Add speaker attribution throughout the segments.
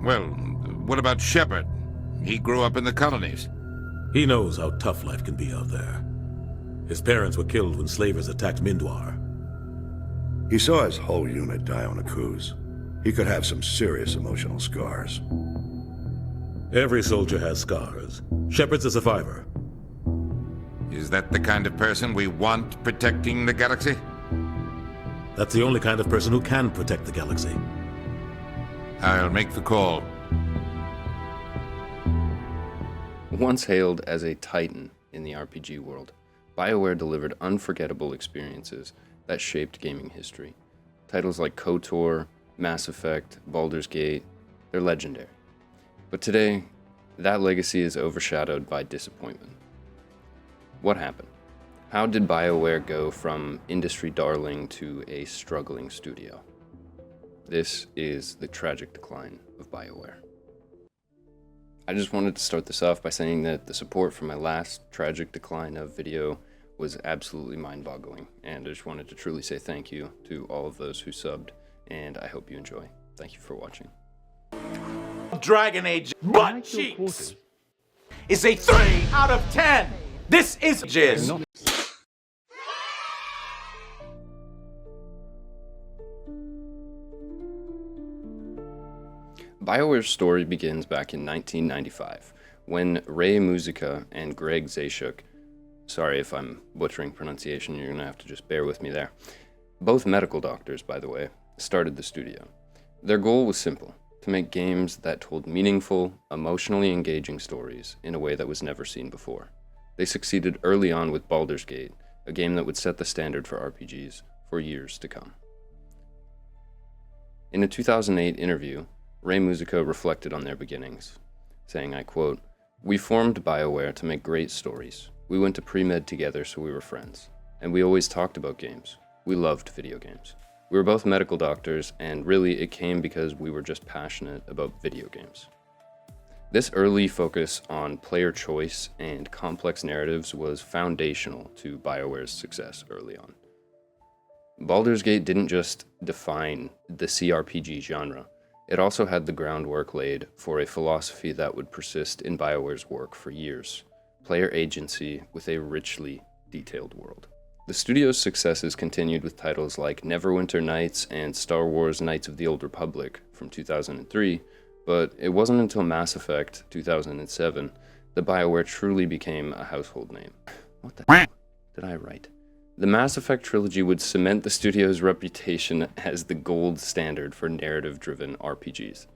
Speaker 1: Well, what about Shepard? He grew up in the colonies.
Speaker 2: He knows how tough life can be out there. His parents were killed when slavers attacked Mindwar.
Speaker 3: He saw his whole unit die on a cruise. He could have some serious emotional scars.
Speaker 2: Every soldier has scars. Shepard's a survivor.
Speaker 1: Is that the kind of person we want protecting the galaxy?
Speaker 2: That's the only kind of person who can protect the galaxy.
Speaker 1: I'll make the call.
Speaker 4: Once hailed as a titan in the RPG world, BioWare delivered unforgettable experiences that shaped gaming history. Titles like KOTOR, Mass Effect, Baldur's Gate, they're legendary. But today, that legacy is overshadowed by disappointment. What happened? How did BioWare go from industry darling to a struggling studio? This is the tragic decline of BioWare. I just wanted to start this off by saying that the support for my last tragic decline of video was absolutely mind-boggling, and I just wanted to truly say thank you to all of those who subbed, and I hope you enjoy. Thank you for watching.
Speaker 5: Dragon Age butt cheeks is a 3 out of 10. This is jizz.
Speaker 4: BioWare's story begins back in 1995, when Ray Muzyka and Greg Zaciuk, sorry if I'm butchering pronunciation, you're going to have to just bear with me there, both medical doctors, by the way, started the studio. Their goal was simple: to make games that told meaningful, emotionally engaging stories in a way that was never seen before. They succeeded early on with Baldur's Gate, a game that would set the standard for RPGs for years to come. In a 2008 interview, Ray Muzyka reflected on their beginnings, saying, I quote, "We formed BioWare to make great stories. We went to pre-med together, so we were friends. And we always talked about games. We loved video games. We were both medical doctors, and really it came because we were just passionate about video games." This early focus on player choice and complex narratives was foundational to BioWare's success early on. Baldur's Gate didn't just define the CRPG genre, it also had the groundwork laid for a philosophy that would persist in BioWare's work for years: player agency with a richly detailed world. The studio's successes continued with titles like Neverwinter Nights and Star Wars Knights of the Old Republic from 2003, but it wasn't until Mass Effect 2007 that BioWare truly became a household name. What the hell did I write? The Mass Effect trilogy would cement the studio's reputation as the gold standard for narrative-driven RPGs.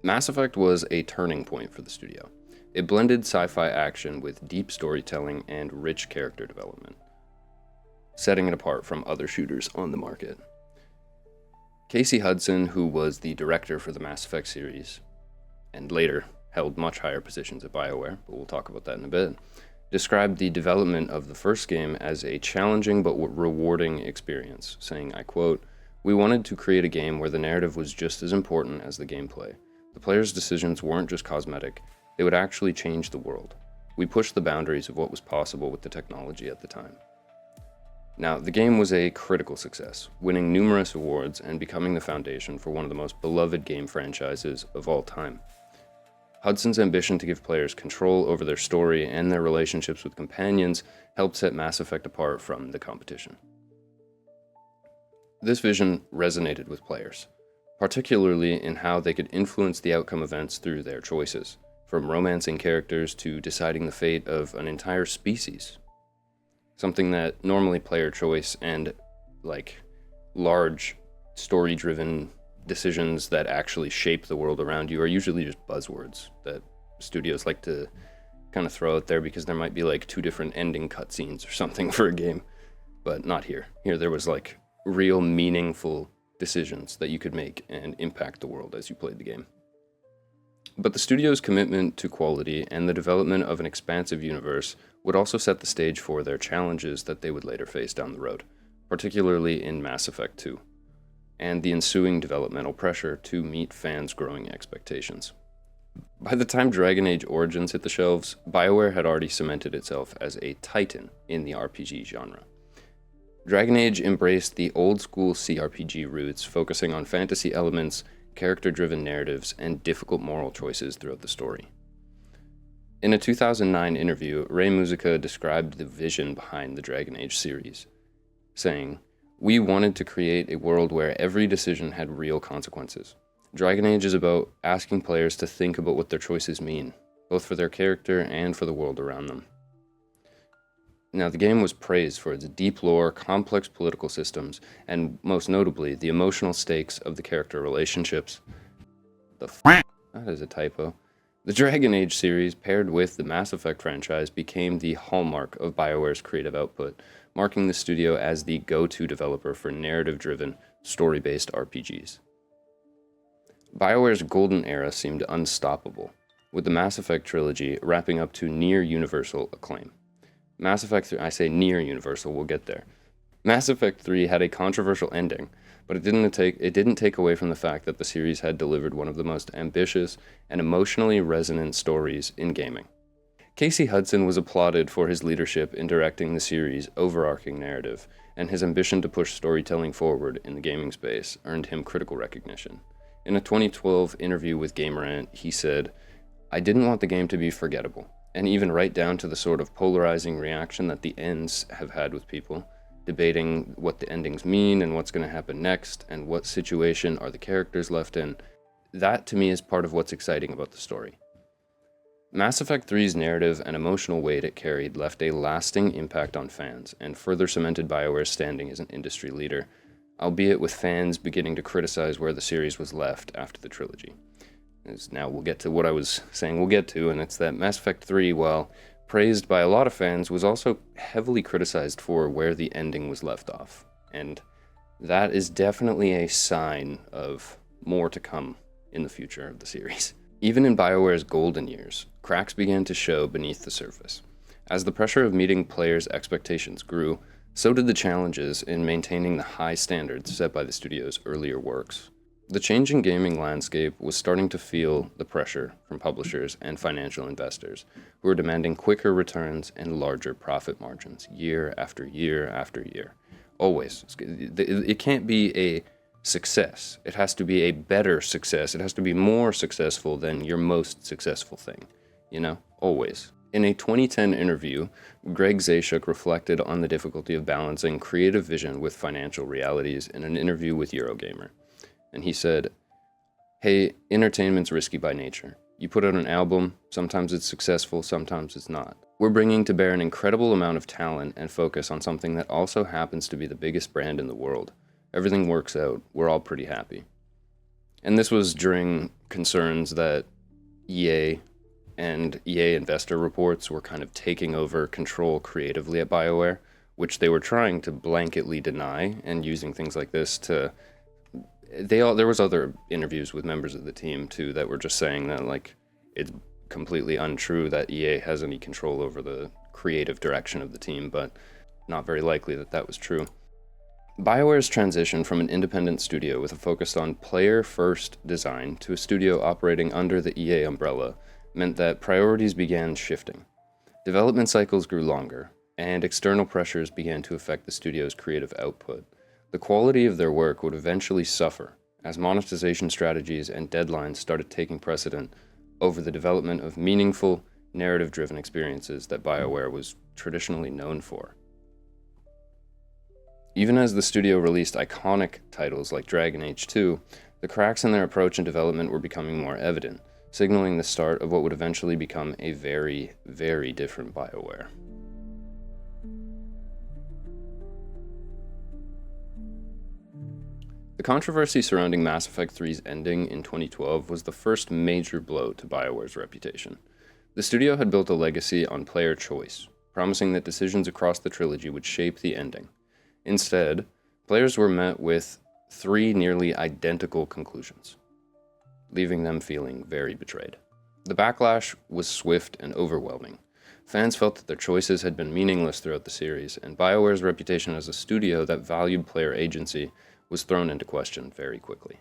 Speaker 4: Mass Effect was a turning point for the studio. It blended sci-fi action with deep storytelling and rich character development, setting it apart from other shooters on the market. Casey Hudson, who was the director for the Mass Effect series, and later held much higher positions at BioWare, but we'll talk about that in a bit, described the development of the first game as a challenging but rewarding experience, saying, I quote, "We wanted to create a game where the narrative was just as important as the gameplay. The players' decisions weren't just cosmetic, they would actually change the world. We pushed the boundaries of what was possible with the technology at the time." Now, the game was a critical success, winning numerous awards and becoming the foundation for one of the most beloved game franchises of all time. Hudson's ambition to give players control over their story and their relationships with companions helped set Mass Effect apart from the competition. This vision resonated with players, particularly in how they could influence the outcome events through their choices, from romancing characters to deciding the fate of an entire species. Something that normally player choice and large story-driven decisions that actually shape the world around you are usually just buzzwords that studios like to kind of throw out there because there might be 2 different ending cutscenes or something for a game, but not here. Here there was real meaningful decisions that you could make and impact the world as you played the game. But the studio's commitment to quality and the development of an expansive universe would also set the stage for their challenges that they would later face down the road, particularly in Mass Effect 2, and the ensuing developmental pressure to meet fans' growing expectations. By the time Dragon Age Origins hit the shelves, BioWare had already cemented itself as a titan in the RPG genre. Dragon Age embraced the old-school CRPG roots, focusing on fantasy elements character-driven narratives, and difficult moral choices throughout the story. In a 2009 interview, Ray Muzica described the vision behind the Dragon Age series, saying, "We wanted to create a world where every decision had real consequences. Dragon Age is about asking players to think about what their choices mean, both for their character and for the world around them." Now, the game was praised for its deep lore, complex political systems, and most notably, the emotional stakes of the character relationships. That is a typo. The Dragon Age series, paired with the Mass Effect franchise, became the hallmark of BioWare's creative output, marking the studio as the go-to developer for narrative-driven, story-based RPGs. BioWare's golden era seemed unstoppable, with the Mass Effect trilogy wrapping up to near-universal acclaim. Mass Effect 3, I say near-universal, we'll get there. Mass Effect 3 had a controversial ending, but it didn't take away from the fact that the series had delivered one of the most ambitious and emotionally resonant stories in gaming. Casey Hudson was applauded for his leadership in directing the series' overarching narrative, and his ambition to push storytelling forward in the gaming space earned him critical recognition. In a 2012 interview with Gamerant, he said, "I didn't want the game to be forgettable, and even right down to the sort of polarizing reaction that the ends have had with people, debating what the endings mean and what's going to happen next, and what situation are the characters left in. That, to me, is part of what's exciting about the story." Mass Effect 3's narrative and emotional weight it carried left a lasting impact on fans, and further cemented BioWare's standing as an industry leader, albeit with fans beginning to criticize where the series was left after the trilogy. Now we'll get to what I was saying we'll get to, and it's that Mass Effect 3, while praised by a lot of fans, was also heavily criticized for where the ending was left off. And that is definitely a sign of more to come in the future of the series. Even in BioWare's golden years, cracks began to show beneath the surface. As the pressure of meeting players' expectations grew, so did the challenges in maintaining the high standards set by the studio's earlier works. The changing gaming landscape was starting to feel the pressure from publishers and financial investors, who were demanding quicker returns and larger profit margins year after year after year. Always. It can't be a success. It has to be a better success. It has to be more successful than your most successful thing. Always. In a 2010 interview, Greg Zaschuk reflected on the difficulty of balancing creative vision with financial realities in an interview with Eurogamer. And he said, "Hey, entertainment's risky by nature. You put out an album, sometimes it's successful, sometimes it's not. We're bringing to bear an incredible amount of talent and focus on something that also happens to be the biggest brand in the world. Everything works out, we're all pretty happy." And this was during concerns that EA and EA investor reports were kind of taking over control creatively at BioWare, which they were trying to blanketly deny, and using things like this to... There was other interviews with members of the team too that were just saying that it's completely untrue that EA has any control over the creative direction of the team, but not very likely that was true. BioWare's transition from an independent studio with a focus on player-first design to a studio operating under the EA umbrella meant that priorities began shifting. Development cycles grew longer, and external pressures began to affect the studio's creative output. The quality of their work would eventually suffer as monetization strategies and deadlines started taking precedent over the development of meaningful, narrative-driven experiences that BioWare was traditionally known for. Even as the studio released iconic titles like Dragon Age 2, the cracks in their approach and development were becoming more evident, signaling the start of what would eventually become a very, very different BioWare. The controversy surrounding Mass Effect 3's ending in 2012 was the first major blow to BioWare's reputation. The studio had built a legacy on player choice, promising that decisions across the trilogy would shape the ending. Instead, players were met with 3 nearly identical conclusions, leaving them feeling very betrayed. The backlash was swift and overwhelming. Fans felt that their choices had been meaningless throughout the series, and BioWare's reputation as a studio that valued player agency was thrown into question very quickly.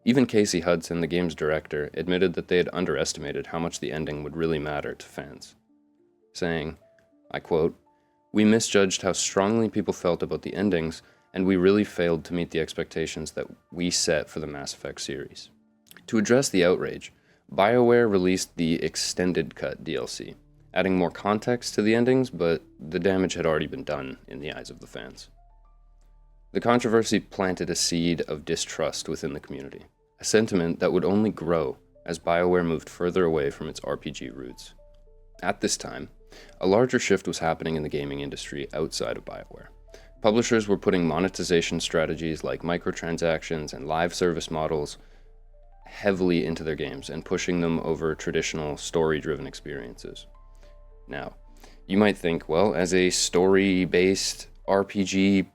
Speaker 4: Even Casey Hudson, the game's director, admitted that they had underestimated how much the ending would really matter to fans, saying, I quote, "We misjudged how strongly people felt about the endings and we really failed to meet the expectations that we set for the Mass Effect series. To address the outrage, BioWare released the Extended Cut DLC, adding more context to the endings, but the damage had already been done in the eyes of the fans. The controversy planted a seed of distrust within the community, a sentiment that would only grow as BioWare moved further away from its RPG roots. At this time, a larger shift was happening in the gaming industry outside of BioWare. Publishers were putting monetization strategies like microtransactions and live service models heavily into their games and pushing them over traditional story-driven experiences. Now, you might think, well, as a story-based RPG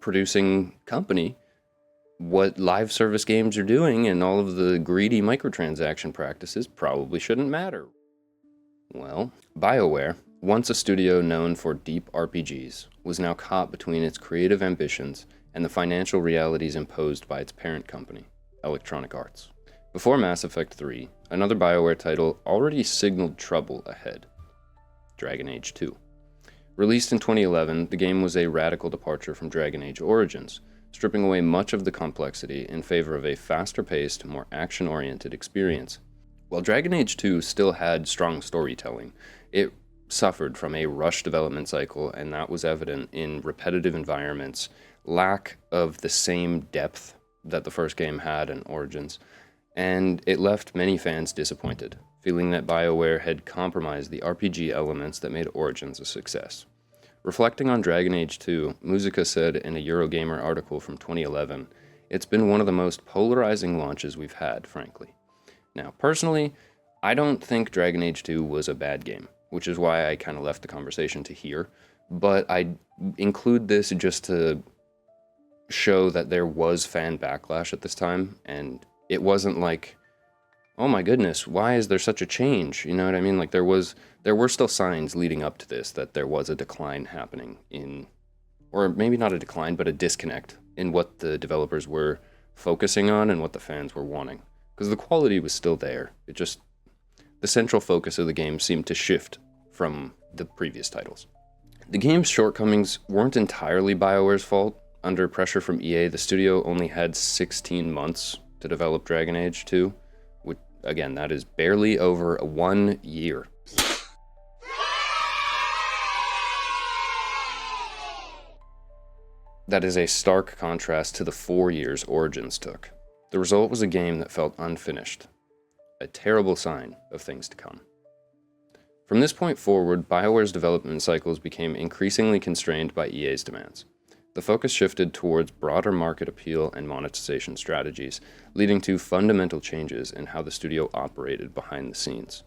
Speaker 4: producing company, what live service games are doing and all of the greedy microtransaction practices probably shouldn't matter. Well, BioWare, once a studio known for deep RPGs, was now caught between its creative ambitions and the financial realities imposed by its parent company, Electronic Arts. Before Mass Effect 3, another BioWare title already signaled trouble ahead: Dragon Age 2. Released in 2011, the game was a radical departure from Dragon Age Origins, stripping away much of the complexity in favor of a faster-paced, more action-oriented experience. While Dragon Age 2 still had strong storytelling, it suffered from a rushed development cycle, and that was evident in repetitive environments, lack of the same depth that the first game had in Origins, and it left many fans disappointed, feeling that BioWare had compromised the RPG elements that made Origins a success. Reflecting on Dragon Age 2, Musica said in a Eurogamer article from 2011, "It's been one of the most polarizing launches we've had, frankly." Now, personally, I don't think Dragon Age 2 was a bad game, which is why I kind of left the conversation to here, but I include this just to show that there was fan backlash at this time, and it wasn't like, oh my goodness, why is there such a change? You know what I mean? Like there were still signs leading up to this that there was a decline happening in, or maybe not a decline, but a disconnect in what the developers were focusing on and what the fans were wanting. Because the quality was still there. It just, the central focus of the game seemed to shift from the previous titles. The game's shortcomings weren't entirely BioWare's fault. Under pressure from EA, the studio only had 16 months to develop Dragon Age 2. Again, that is barely over 1 year. That is a stark contrast to the 4 years Origins took. The result was a game that felt unfinished, a terrible sign of things to come. From this point forward, BioWare's development cycles became increasingly constrained by EA's demands. The focus shifted towards broader market appeal and monetization strategies, leading to fundamental changes in how the studio operated behind the scenes.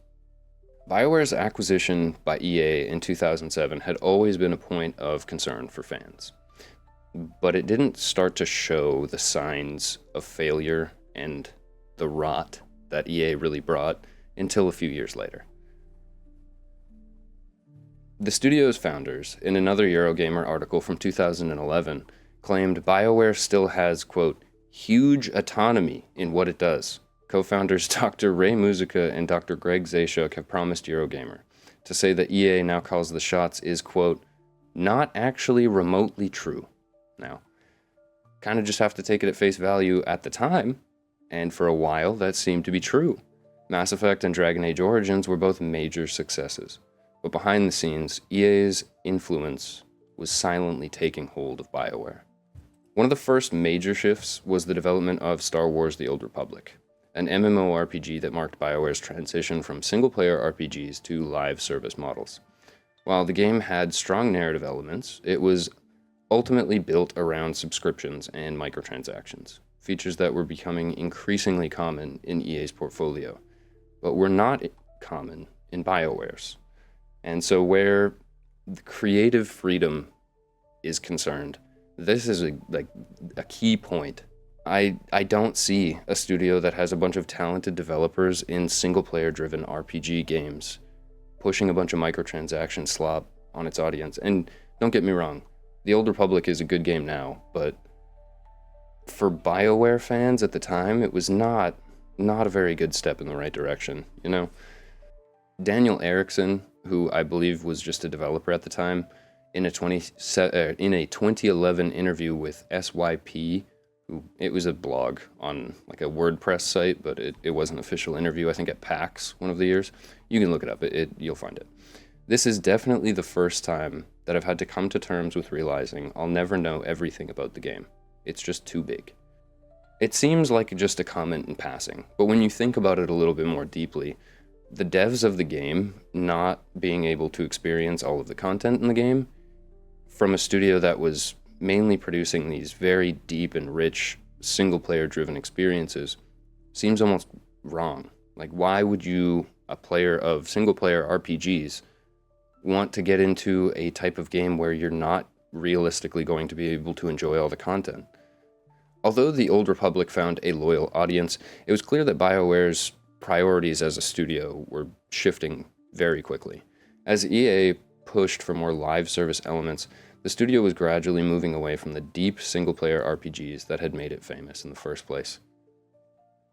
Speaker 4: BioWare's acquisition by EA in 2007 had always been a point of concern for fans, but it didn't start to show the signs of failure and the rot that EA really brought until a few years later. The studio's founders, in another Eurogamer article from 2011, claimed BioWare still has, quote, huge autonomy in what it does. Co-founders Dr. Ray Musica and Dr. Greg Zaschuk have promised Eurogamer. To say that EA now calls the shots is, quote, not actually remotely true. Now, kind of just have to take it at face value at the time, and for a while that seemed to be true. Mass Effect and Dragon Age Origins were both major successes. But behind the scenes, EA's influence was silently taking hold of BioWare. One of the first major shifts was the development of Star Wars: The Old Republic, an MMORPG that marked BioWare's transition from single-player RPGs to live service models. While the game had strong narrative elements, it was ultimately built around subscriptions and microtransactions, features that were becoming increasingly common in EA's portfolio, but were not common in BioWare's. And so where the creative freedom is concerned, this is a key point. I don't see a studio that has a bunch of talented developers in single-player driven RPG games pushing a bunch of microtransaction slop on its audience. And don't get me wrong, The Old Republic is a good game now, but for BioWare fans at the time, it was not a very good step in the right direction, you know? Daniel Erickson, who I believe was just a developer at the time, In a 2011 interview with SYP, it was a blog on like a WordPress site, but it wasn't an official interview, I think at PAX one of the years. You can look it up, you'll find it. This is definitely the first time that I've had to come to terms with realizing I'll never know everything about the game. It's just too big. It seems like just a comment in passing, but when you think about it a little bit more deeply, the devs of the game not being able to experience all of the content in the game from a studio that was mainly producing these very deep and rich single-player driven experiences seems almost wrong. Like, why would you, a player of single-player RPGs, want to get into a type of game where you're not realistically going to be able to enjoy all the content? Although the Old Republic found a loyal audience, it was clear that BioWare's priorities as a studio were shifting very quickly. As EA pushed for more live service elements, the studio was gradually moving away from the deep single-player RPGs that had made it famous in the first place.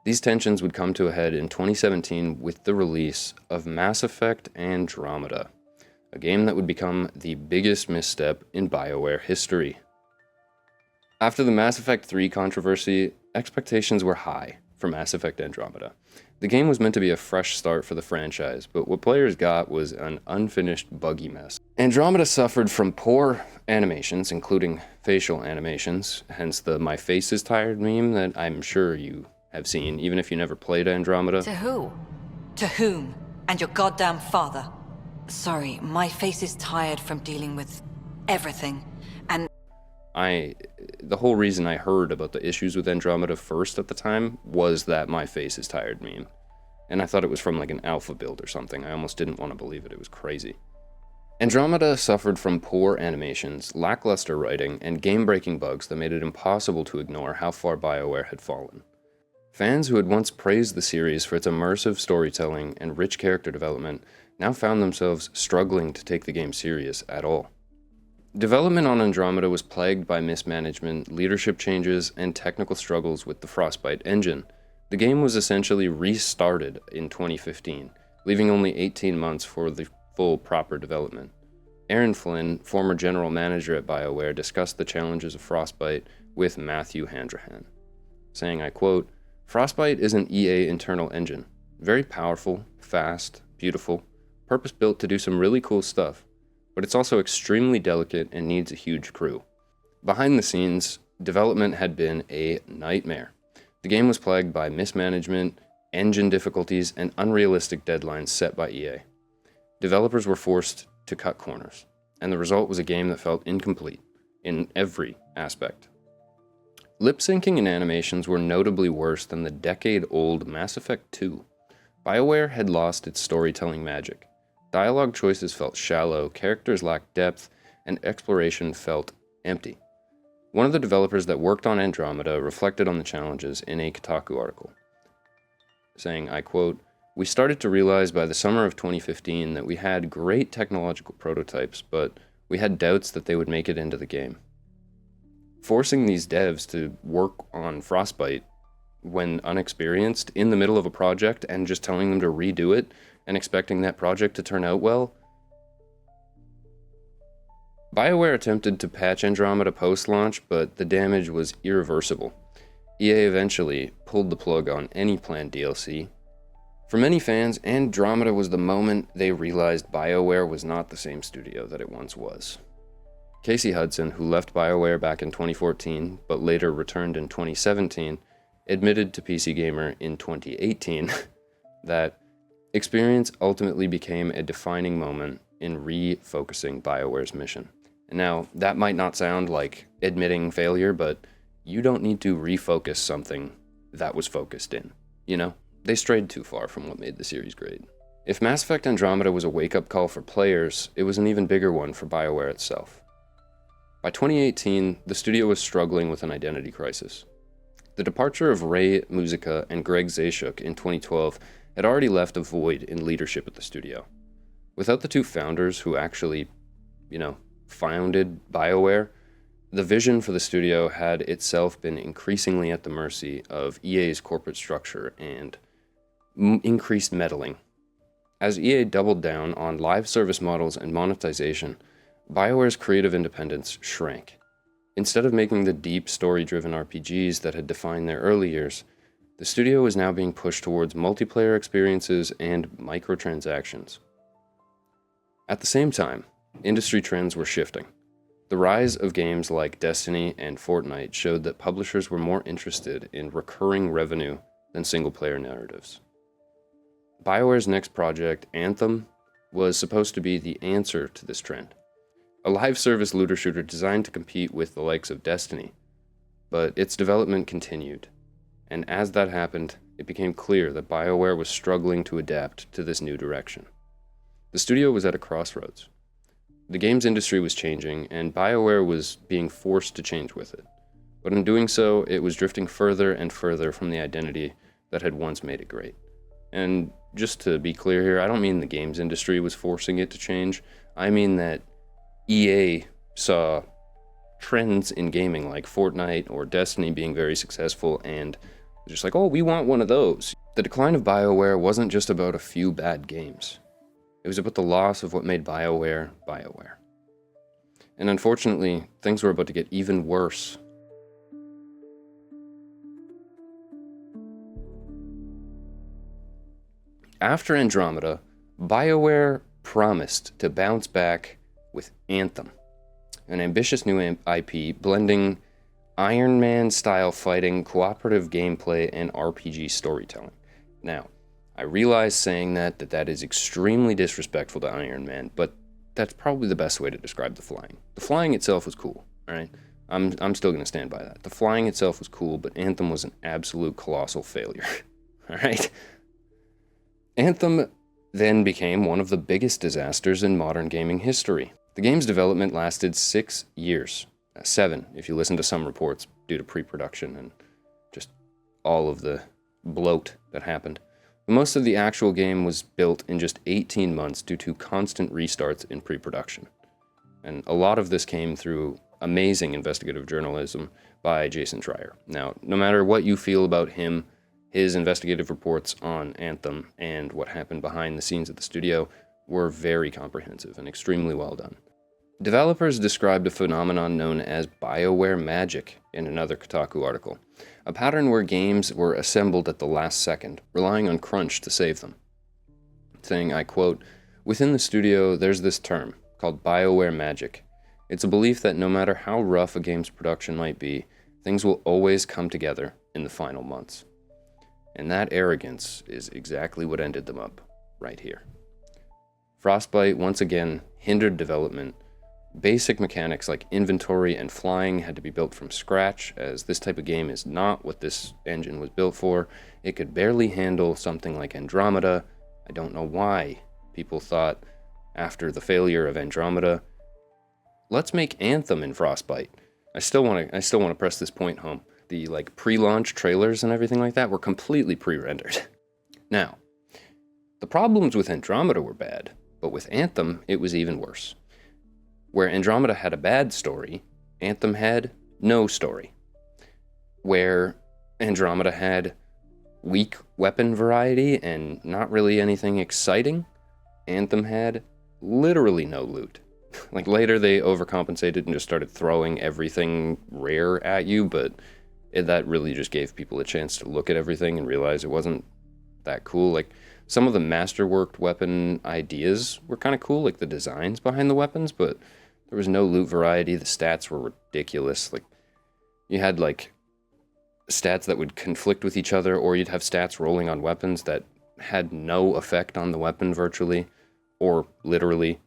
Speaker 4: These tensions would come to a head in 2017 with the release of Mass Effect Andromeda, a game that would become the biggest misstep in BioWare history. After the Mass Effect 3 controversy, expectations were high for Mass Effect Andromeda. The game was meant to be a fresh start for the franchise, but what players got was an unfinished, buggy mess. Andromeda suffered from poor animations, including facial animations, hence the "my face is tired" meme that I'm sure you have seen, even if you never played Andromeda.
Speaker 6: To who? To whom? And your goddamn father. Sorry, my face is tired from dealing with everything, and
Speaker 4: the whole reason I heard about the issues with Andromeda first at the time was that "my face is tired" meme. And I thought it was from like an alpha build or something. I almost didn't want to believe it. It was crazy. Andromeda suffered from poor animations, lackluster writing, and game-breaking bugs that made it impossible to ignore how far BioWare had fallen. Fans who had once praised the series for its immersive storytelling and rich character development now found themselves struggling to take the game serious at all. Development on Andromeda was plagued by mismanagement, leadership changes, and technical struggles with the Frostbite engine. The game was essentially restarted in 2015, leaving only 18 months for the full proper development. Aaron Flynn, former general manager at BioWare, discussed the challenges of Frostbite with Matthew Handrahan, saying, I quote, "Frostbite is an EA internal engine. Very powerful, fast, beautiful, purpose-built to do some really cool stuff. But it's also extremely delicate and needs a huge crew. Behind the scenes, development had been a nightmare. The game was plagued by mismanagement, engine difficulties, and unrealistic deadlines set by EA. Developers were forced to cut corners, and the result was a game that felt incomplete in every aspect. Lip syncing and animations were notably worse than the decade-old Mass Effect 2. BioWare had lost its storytelling magic. Dialogue choices felt shallow, characters lacked depth, and exploration felt empty. One of the developers that worked on Andromeda reflected on the challenges in a Kotaku article, saying, I quote, "We started to realize by the summer of 2015 that we had great technological prototypes, but we had doubts that they would make it into the game. Forcing these devs to work on Frostbite when unexperienced in the middle of a project and just telling them to redo it and expecting that project to turn out well." BioWare attempted to patch Andromeda post-launch, but the damage was irreversible. EA eventually pulled the plug on any planned DLC. For many fans, Andromeda was the moment they realized BioWare was not the same studio that it once was. Casey Hudson, who left BioWare back in 2014, but later returned in 2017, admitted to PC Gamer in 2018 that experience ultimately became a defining moment in refocusing BioWare's mission. And now, that might not sound like admitting failure, but you don't need to refocus something that was focused in, you know? They strayed too far from what made the series great. If Mass Effect Andromeda was a wake-up call for players, it was an even bigger one for BioWare itself. By 2018, the studio was struggling with an identity crisis. The departure of Ray Muzica and Greg Zaschuk in 2012 had already left a void in leadership at the studio. Without the two founders who actually, founded BioWare, the vision for the studio had itself been increasingly at the mercy of EA's corporate structure and increased meddling. As EA doubled down on live service models and monetization, BioWare's creative independence shrank. Instead of making the deep, story-driven RPGs that had defined their early years, the studio was now being pushed towards multiplayer experiences and microtransactions. At the same time, industry trends were shifting. The rise of games like Destiny and Fortnite showed that publishers were more interested in recurring revenue than single-player narratives. BioWare's next project, Anthem, was supposed to be the answer to this trend. A live-service looter shooter designed to compete with the likes of Destiny, but its development continued. And as that happened, it became clear that BioWare was struggling to adapt to this new direction. The studio was at a crossroads. The games industry was changing, and BioWare was being forced to change with it. But in doing so, it was drifting further and further from the identity that had once made it great. And just to be clear here, I don't mean the games industry was forcing it to change. I mean that EA saw trends in gaming like Fortnite or Destiny being very successful and just like, oh, we want one of those. The decline of BioWare wasn't just about a few bad games. It was about the loss of what made BioWare, BioWare. And unfortunately, things were about to get even worse. After Andromeda, BioWare promised to bounce back with Anthem, an ambitious new IP blending Iron Man-style fighting, cooperative gameplay, and RPG storytelling. Now, I realize saying that is extremely disrespectful to Iron Man, but that's probably the best way to describe the flying. The flying itself was cool, alright? I'm still going to stand by that. The flying itself was cool, but Anthem was an absolute colossal failure, alright? Anthem then became one of the biggest disasters in modern gaming history. The game's development lasted 6 years. 7, if you listen to some reports, due to pre-production and just all of the bloat that happened. Most of the actual game was built in just 18 months due to constant restarts in pre-production. And a lot of this came through amazing investigative journalism by Jason Schreier. Now, no matter what you feel about him, his investigative reports on Anthem and what happened behind the scenes at the studio were very comprehensive and extremely well done. Developers described a phenomenon known as BioWare magic in another Kotaku article, a pattern where games were assembled at the last second, relying on crunch to save them. Saying, I quote, "Within the studio, there's this term called BioWare magic. It's a belief that no matter how rough a game's production might be, things will always come together in the final months." And that arrogance is exactly what ended them up right here. Frostbite once again hindered development. Basic mechanics like inventory and flying had to be built from scratch, as this type of game is not what this engine was built for. It could barely handle something like Andromeda. I don't know why people thought, after the failure of Andromeda, let's make Anthem in Frostbite. I still want to press this point home. The pre-launch trailers and everything like that were completely pre-rendered. Now, the problems with Andromeda were bad, but with Anthem, it was even worse. Where Andromeda had a bad story, Anthem had no story. Where Andromeda had weak weapon variety and not really anything exciting, Anthem had literally no loot. Later they overcompensated and just started throwing everything rare at you, but that really just gave people a chance to look at everything and realize it wasn't that cool. Some of the masterworked weapon ideas were kind of cool, like the designs behind the weapons, but there was no loot variety. The stats were ridiculous. You had stats that would conflict with each other, or you'd have stats rolling on weapons that had no effect on the weapon virtually, or literally.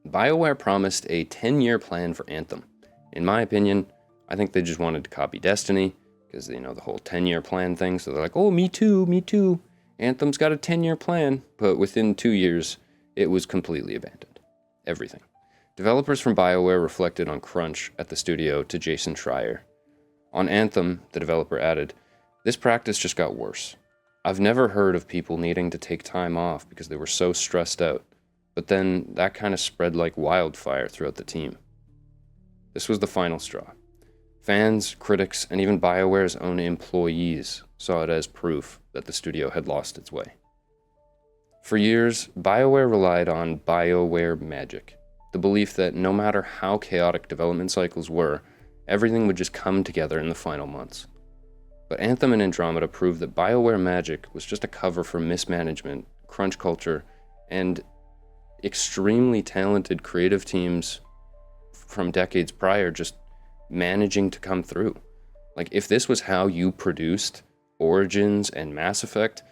Speaker 4: BioWare promised a 10-year plan for Anthem. In my opinion, I think they just wanted to copy Destiny, because, the whole 10-year plan thing, so they're like, oh, me too. Anthem's got a 10-year plan, but within 2 years, it was completely abandoned. Everything. Developers from BioWare reflected on crunch at the studio to Jason Schreier. On Anthem, the developer added, "This practice just got worse. I've never heard of people needing to take time off because they were so stressed out, but then that kind of spread like wildfire throughout the team." This was the final straw. Fans, critics, and even BioWare's own employees saw it as proof that the studio had lost its way. For years, BioWare relied on BioWare magic, the belief that no matter how chaotic development cycles were, everything would just come together in the final months. But Anthem and Andromeda proved that BioWare magic was just a cover for mismanagement, crunch culture, and extremely talented creative teams from decades prior just managing to come through. Like, if this was how you produced Origins and Mass Effect,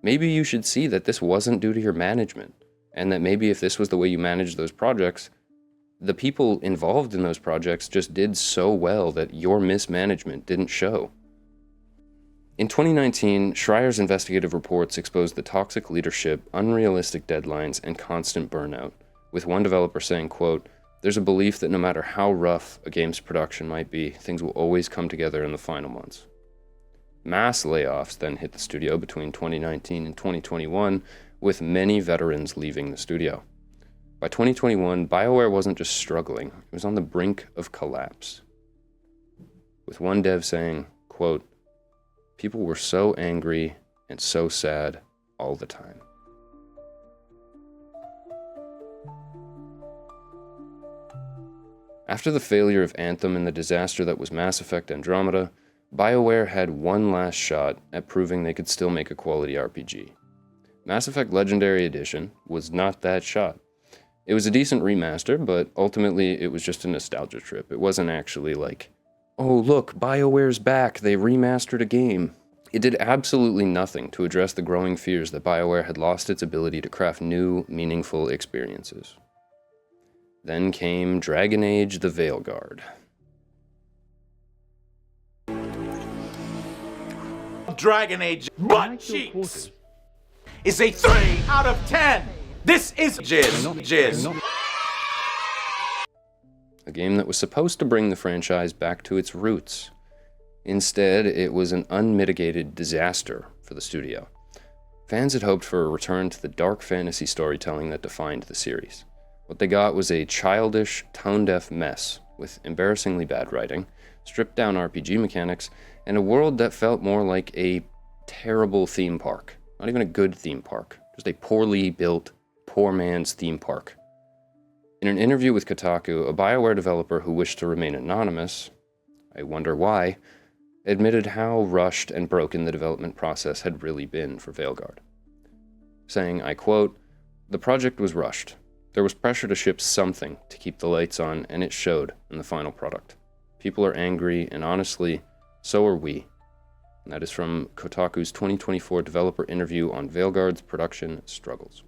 Speaker 4: maybe you should see that this wasn't due to your management, and that maybe if this was the way you managed those projects, the people involved in those projects just did so well that your mismanagement didn't show. In 2019, Schreier's investigative reports exposed the toxic leadership, unrealistic deadlines, and constant burnout, with one developer saying, quote, "There's a belief that no matter how rough a game's production might be, things will always come together in the final months." Mass layoffs then hit the studio between 2019 and 2021, with many veterans leaving the studio. By 2021, BioWare wasn't just struggling, it was on the brink of collapse. With one dev saying, quote, "People were so angry and so sad all the time." After the failure of Anthem and the disaster that was Mass Effect Andromeda, BioWare had one last shot at proving they could still make a quality RPG. Mass Effect Legendary Edition was not that shot. It was a decent remaster, but ultimately it was just a nostalgia trip. It wasn't actually like, oh look, BioWare's back, they remastered a game. It did absolutely nothing to address the growing fears that BioWare had lost its ability to craft new, meaningful experiences. Then came Dragon Age: The Veilguard.
Speaker 5: Dragon Age butt cheeks is a 3 out of 10. This is jizz.
Speaker 4: A game that was supposed to bring the franchise back to its roots. Instead, it was an unmitigated disaster for the studio. Fans had hoped for a return to the dark fantasy storytelling that defined the series. What they got was a childish, tone-deaf mess with embarrassingly bad writing, stripped-down RPG mechanics, and a world that felt more like a terrible theme park. Not even a good theme park, just a poorly built, poor man's theme park. In an interview with Kotaku, a BioWare developer who wished to remain anonymous, I wonder why, admitted how rushed and broken the development process had really been for Veilguard. Saying, I quote, "The project was rushed. There was pressure to ship something to keep the lights on, and it showed in the final product. People are angry, and honestly, so are we." And that is from Kotaku's 2024 developer interview on Veilguard's production struggles.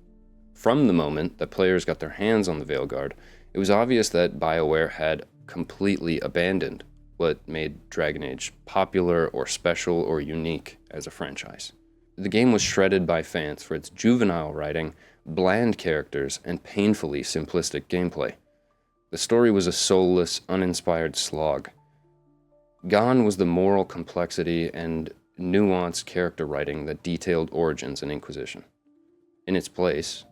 Speaker 4: From the moment that players got their hands on the Veilguard, it was obvious that BioWare had completely abandoned what made Dragon Age popular or special or unique as a franchise. The game was shredded by fans for its juvenile writing, bland characters, and painfully simplistic gameplay. The story was a soulless, uninspired slog. Gone was the moral complexity and nuanced character writing that detailed Origins and Inquisition. In its place,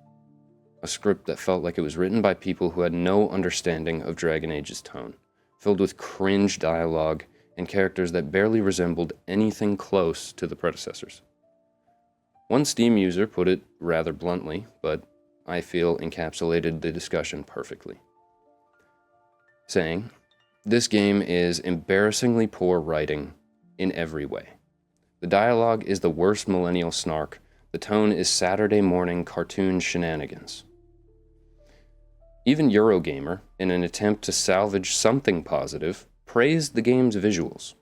Speaker 4: a script that felt like it was written by people who had no understanding of Dragon Age's tone, filled with cringe dialogue and characters that barely resembled anything close to the predecessors. One Steam user put it rather bluntly, but I feel encapsulated the discussion perfectly. Saying, "This game is embarrassingly poor writing in every way. The dialogue is the worst millennial snark. The tone is Saturday morning cartoon shenanigans." Even Eurogamer, in an attempt to salvage something positive, praised the game's visuals.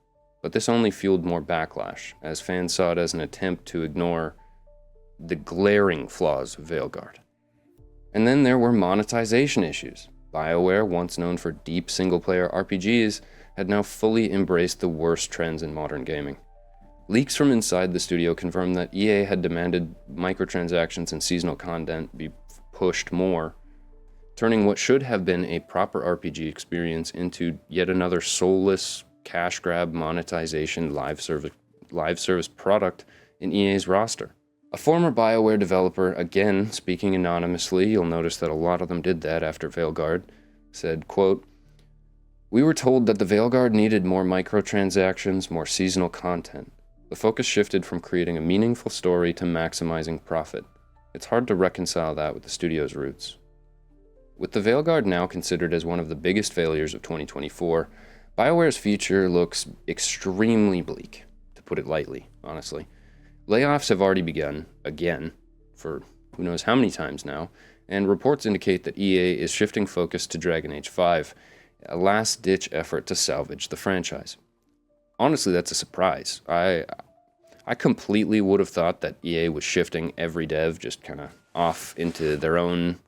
Speaker 4: But this only fueled more backlash, as fans saw it as an attempt to ignore the glaring flaws of Veilguard. And then there were monetization issues. BioWare, once known for deep single-player RPGs, had now fully embraced the worst trends in modern gaming. Leaks from inside the studio confirmed that EA had demanded microtransactions and seasonal content be pushed more, turning what should have been a proper RPG experience into yet another soulless, cash grab monetization live service product in EA's roster. A former BioWare developer, again speaking anonymously, you'll notice that a lot of them did that after Veilguard, said, quote, "We were told that the Veilguard needed more microtransactions, more seasonal content. The focus shifted from creating a meaningful story to maximizing profit. It's hard to reconcile that with the studio's roots." With the Veilguard now considered as one of the biggest failures of 2024, BioWare's future looks extremely bleak, to put it lightly, honestly. Layoffs have already begun, again, for who knows how many times now, and reports indicate that EA is shifting focus to Dragon Age 5, a last-ditch effort to salvage the franchise. Honestly, that's a surprise. I completely would have thought that EA was shifting every dev just kind of off into their own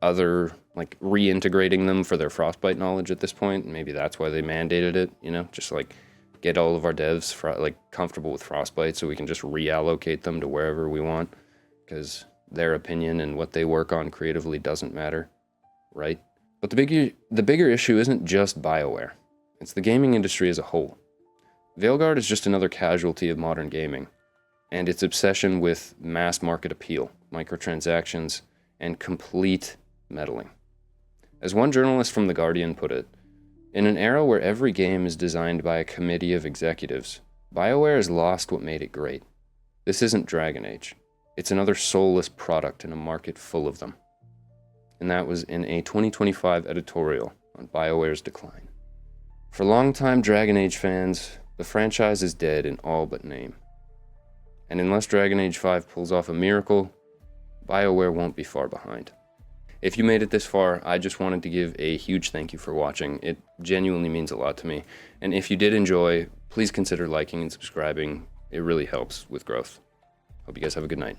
Speaker 4: other, like reintegrating them for their Frostbite knowledge at this point. Maybe that's why they mandated it, you know, just like get all of our devs comfortable with Frostbite so we can just reallocate them to wherever we want, because their opinion and what they work on creatively doesn't matter, right? But the bigger issue isn't just BioWare. It's the gaming industry as a whole. Veilguard is just another casualty of modern gaming, and its obsession with mass market appeal, microtransactions, and complete meddling. As one journalist from The Guardian put it, in an era where every game is designed by a committee of executives, BioWare has lost what made it great. This isn't Dragon Age. It's another soulless product in a market full of them. And that was in a 2025 editorial on BioWare's decline. For longtime Dragon Age fans, the franchise is dead in all but name. And unless Dragon Age 5 pulls off a miracle, BioWare won't be far behind. If you made it this far, I just wanted to give a huge thank you for watching. It genuinely means a lot to me. And if you did enjoy, please consider liking and subscribing. It really helps with growth. Hope you guys have a good night.